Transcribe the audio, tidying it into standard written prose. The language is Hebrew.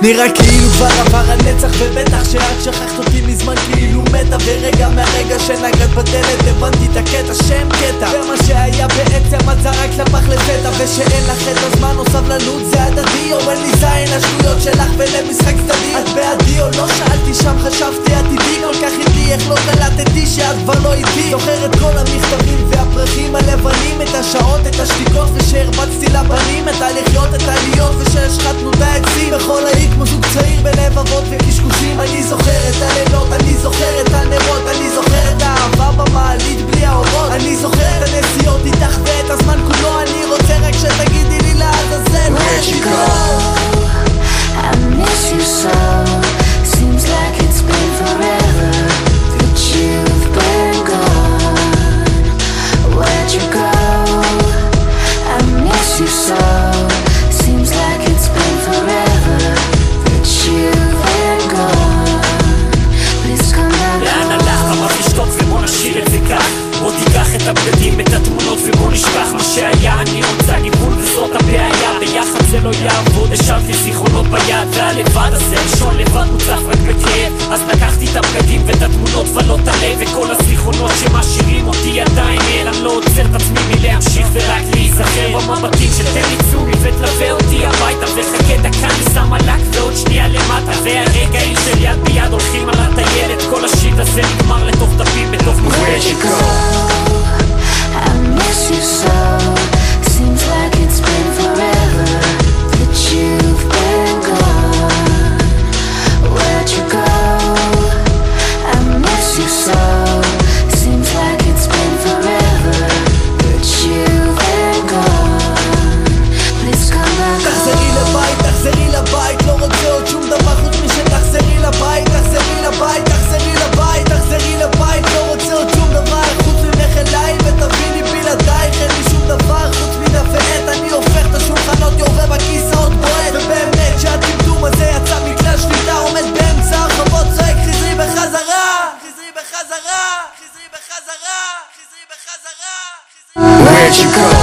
נראה כאילו כבר עבר הנצח, ובטח שאת שכחת אותי מזמן כאילו מתה. ורגע מהרגע שנגעת בדלת הבנתי את הקטע שם קטע, ומה שהיה בעצם את זרקת לפח לפתע. ושאין לך את הזמן או סבלנות זה הדדי, או אין לי זין לשטויות שלך ולמשחק צדדי. את בעדי או לא שאלתי שם, חשבתי את איתי כל כך איתי, איך לא קלטתי שאת כבר לא איתי. זוכר את כל המכתבים והפרחים הלבנים, את השעות, את השתיקות ושהרבצתי לבנים, את הלחיות, את העליות ושהשחטנו את העצים בכל האי כמו זוג צעיר בלב אבות וקשקושים. אני זוכר את הלילות, אני זוכר את הנרות, אני זוכר את האהבה במעלית בלי האורות, אני זוכר את הנסיעות איתך ואת הזמן כולו. אני רוצה רק שתגידי לי לעזאזל where'd you go? I miss you so. Seems like it's been forever that you've been gone. Where'd you go? I miss you so. Seems like it's been forever that you've been gone. Please come back. לאן הלך? אמר לשתוק ובוא נשאיר את זה כך. בוא תיקח את הבגדים, את התמונות ובוא נשכח מה שהיה. אני רוצה ניוון וזאת הבעיה, ביחד זה לא יעבוד. השארתי זיכרונות ביד והלבד הזה לישון לבד מוצף רק בכאב. אז לקחתי את הבגדים ואת התמונות ולא את הלב, וכל הזיכרונות שמשאירים אותי עדיין אל. אני לא עוצר את עצמי מלהמשיך ורק להיזכר במבטים של תן לי צומי ותלווה אותי הביתה. וחכה דקה אני שם עלק ועוד שנייה למטה, והרגעים של יד ביד הולכים על הטיילת. כל השיט הזה נגמר לתוך דפים בתוך Where'd you go? I miss you so. Seems like it's been forever that you've been gone. Where'd you go? I miss you so. Seems like it's been forever that you've been gone. Please come back. תחזרי לבית, תחזרי לבית, לא רוצה עוד שום דבר חוץ משתחזרי לבית. תחזרי לבית, תחזרי לבית, תחזרי לבית, לא רוצה עוד שום דבר חוץ ממך אליי, ותביני בלעדייך אין לי שום דבר חוץ מן ועת. אני הופך את השולחנות, יורה בכיסאות בועט, ובאמת שהטמטום הזה יצא מכלל שליטה, עומד באמצע הרחובות צועק חזרי בחזרה, חזרי בחזרה, חזרי בחזרה, חזרי בחזרה. Where'd you go?